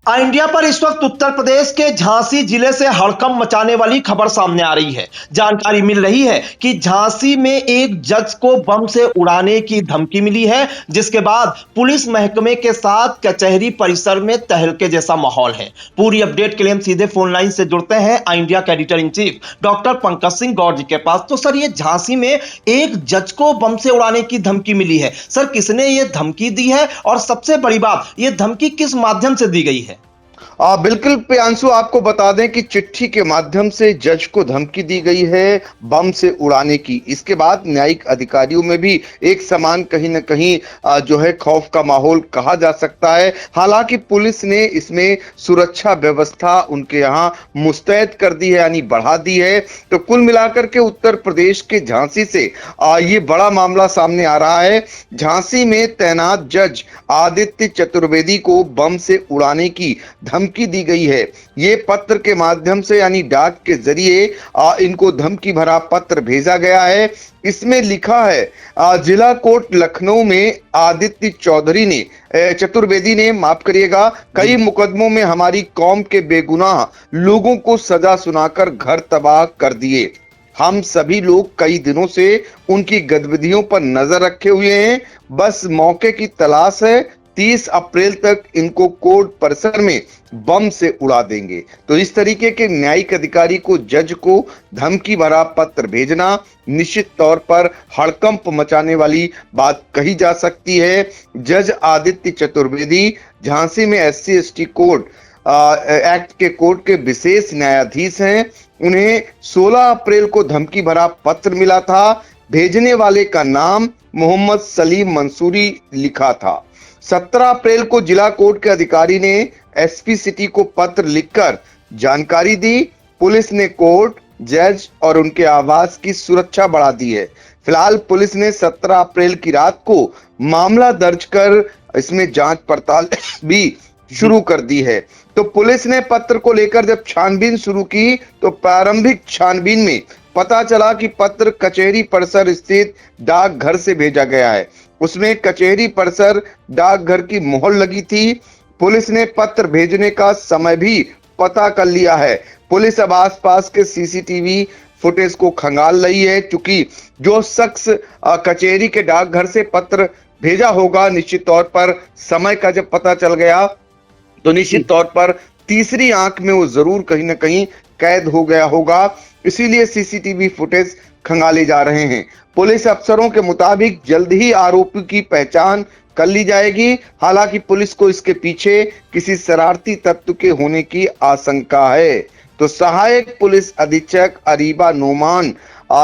India पर इस वक्त उत्तर प्रदेश के झांसी जिले से हड़कंप मचाने वाली खबर सामने आ रही है। जानकारी मिल रही है कि झांसी में एक जज को बम से उड़ाने की धमकी मिली है, जिसके बाद पुलिस महकमे के साथ कचहरी परिसर में तहलके जैसा माहौल है। पूरी अपडेट के लिए हम सीधे फोन लाइन से जुड़ते हैं इंडिया के editor in chief doctor Pankaj Singh Gaur ji के पास। तो सर, ये झांसी में एक जज को बम से उड़ाने की धमकी मिली है, सर किसने ये धमकी दी है और सबसे बड़ी बात, ये धमकी किस माध्यम से दी गई है? बिल्कुल प्रियांशु, आपको बता दें कि चिट्ठी के माध्यम से जज को धमकी दी गई है बम से उड़ाने की। इसके बाद न्यायिक अधिकारियों में भी एक समान कहीं न कहीं जो है खौफ का माहौल कहा जा सकता है। हालांकि पुलिस ने इसमें सुरक्षा व्यवस्था उनके यहाँ मुस्तैद कर दी है, यानी बढ़ा दी है। तो कुल मिलाकर के उत्तर प्रदेश के झांसी से ये बड़ा मामला सामने आ रहा है। झांसी में तैनात जज आदित्य चतुर्वेदी को बम से उड़ाने की धमकी दी गई है। ये पत्र के माध्यम से यानी डाक के जरिए इनको धमकी भरा पत्र भेजा गया है। इसमें लिखा है, जिला कोर्ट लखनऊ में आदित्य चतुर्वेदी ने माफ करिएगा, कई मुकदमों में हमारी कौम के बेगुनाह लोगों को सजा सुनाकर घर तबाह कर दिए। हम सभी लोग कई दिनों से उनकी गतिविधियों पर नजर रखे हुए हैं, बस मौके की तलाश है। 30 अप्रैल तक इनको कोर्ट परिसर में बम से उड़ा देंगे। तो इस तरीके के न्यायिक अधिकारी को जज को धमकी भरा पत्र भेजना निश्चित तौर पर हड़कंप मचाने वाली बात कही जा सकती है। जज आदित्य चतुर्वेदी झांसी में SC/ST कोड एक्ट के कोर्ट के विशेष न्यायाधीश हैं। उन्हें 16 अप्रैल को धमकी भरा पत्र मिला था। भेजने वाले का नाम मोहम्मद सलीम मंसूरी लिखा था। 17 अप्रैल को जिला कोर्ट के अधिकारी ने SP सिटी को पत्र लिखकर जानकारी दी। पुलिस ने कोर्ट, जज और उनके आवास की सुरक्षा बढ़ा दी है। फिलहाल पुलिस ने 17 अप्रैल की रात को मामला दर्ज कर इसमें जांच पड़ताल भी शुरू कर दी है। तो पुलिस ने पत्र को लेकर जब छानबीन शुरू की तो प्रारंभिक छानबीन में पता चला कि पत्र कचहरी परिसर स्थित डाकघर से भेजा गया है। उसमें कचहरी परिसर डाकघर की मोहर लगी थी। पुलिस ने पत्र भेजने का समय भी पता कर लिया है। पुलिस अब आसपास के CCTV फुटेज को खंगाल रही है, क्योंकि जो शख्स कचहरी के डाकघर से पत्र भेजा होगा, निश्चित तौर पर समय का जब पता चल गया तो निश्चित तौर पर तीसरी आंख में वो जरूर कहीं ना कहीं कैद हो गया होगा। इसीलिए CCTV फुटेज खंगाले जा रहे हैं। पुलिस अफसरों के मुताबिक जल्द ही आरोपी की पहचान कर ली जाएगी। हालांकि पुलिस को इसके पीछे किसी शरारती तत्व के होने की आशंका है। तो सहायक पुलिस अधीक्षक अरीबा नोमान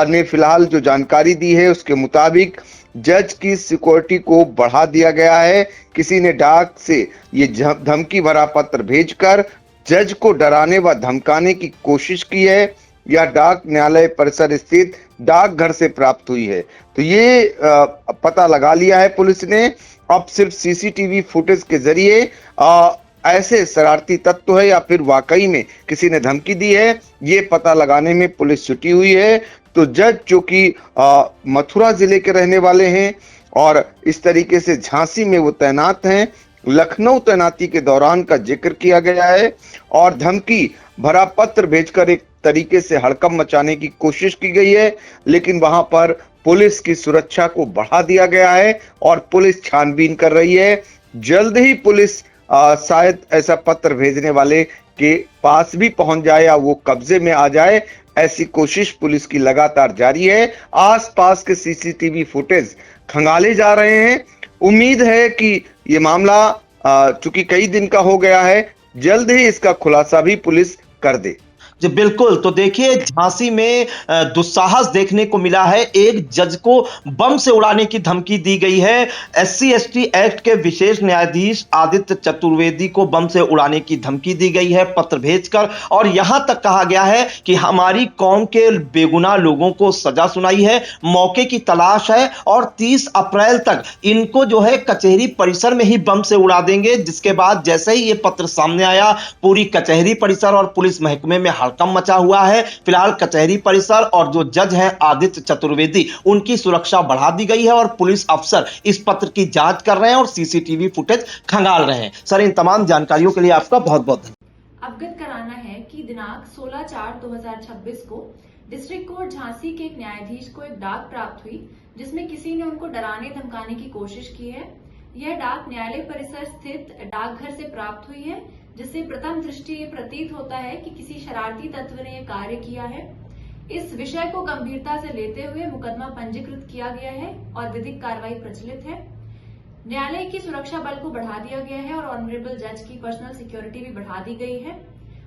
ने फिलहाल जो जानकारी दी है उसके मुताबिक जज की सिक्योरिटी को बढ़ा दिया गया है। किसी ने डाक से ये धमकी भरा पत्र भेजकर जज को डराने व धमकाने की कोशिश की है, या डाक न्यायालय परिसर स्थित डाकघर से प्राप्त हुई है। तो ये पता लगा लिया है पुलिस ने। अब सिर्फ CCTV फुटेज के जरिए ऐसे शरारती तत्व है या फिर वाकई में किसी ने धमकी दी है, ये पता लगाने में पुलिस जुटी हुई है। तो जज जो कि मथुरा जिले के रहने वाले हैं और इस तरीके से झांसी में वो तैनात हैं, लखनऊ तैनाती के दौरान का जिक्र किया गया है और धमकी भरा पत्र भेजकर एक तरीके से हड़कंप मचाने की कोशिश की गई है। लेकिन वहां पर पुलिस की सुरक्षा को बढ़ा दिया गया है और पुलिस छानबीन कर रही है। जल्द ही पुलिस शायद ऐसा पत्र भेजने वाले के पास भी पहुंच जाए या वो कब्जे में आ जाए, ऐसी कोशिश पुलिस की लगातार जारी है। आसपास के CCTV फुटेज खंगाले जा रहे हैं। उम्मीद है कि ये मामला चूंकि कई दिन का हो गया है, जल्द ही इसका खुलासा भी पुलिस कर दे। जी बिल्कुल। तो देखिए, झांसी में दुस्साहस देखने को मिला है। एक जज को बम से उड़ाने की धमकी दी गई है। SC/ST एक्ट के विशेष न्यायाधीश आदित्य चतुर्वेदी को बम से उड़ाने की धमकी दी गई है पत्र भेजकर, और यहां तक कहा गया है कि हमारी कौम के बेगुनाह लोगों को सजा सुनाई है, मौके की तलाश है और 30 अप्रैल तक इनको जो है कचहरी परिसर में ही बम से उड़ा देंगे। जिसके बाद जैसे ही ये पत्र सामने आया, पूरी कचहरी परिसर और पुलिस महकमे में हड़कंप मचा हुआ है। फिलहाल कचहरी परिसर और जो जज हैं आदित्य चतुर्वेदी, उनकी सुरक्षा बढ़ा दी गई है और पुलिस अफसर इस पत्र की जांच कर रहे हैं और सीसीटीवी फुटेज खंगाल रहे हैं। सर, इन तमाम जानकारियों के लिए आपका बहुत बहुत धन्यवाद। अवगत कराना है कि दिनांक 16/4/2026 को डिस्ट्रिक्ट कोर्ट झांसी के एक न्यायाधीश को एक डाक प्राप्त हुई जिसमें किसी ने उनको डराने धमकाने की कोशिश की है। यह डाक न्यायालय परिसर स्थित डाकघर से प्राप्त हुई है, जिससे प्रथम दृष्टि ये प्रतीत होता है कि किसी शरारती तत्व ने यह कार्य किया है। इस विषय को गंभीरता से लेते हुए मुकदमा पंजीकृत किया गया है और विधिक कार्रवाई प्रचलित है। न्यायालय की सुरक्षा बल को बढ़ा दिया गया है और ऑनरेबल जज की पर्सनल सिक्योरिटी भी बढ़ा दी गई है।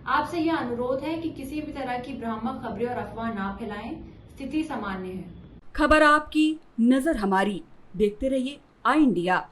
आपसे यह अनुरोध है कि किसी भी तरह की भ्रामक खबरें और अफवाह ना फैलाएं। स्थिति सामान्य है। खबर आपकी, नजर हमारी। देखते रहिए आई इंडिया।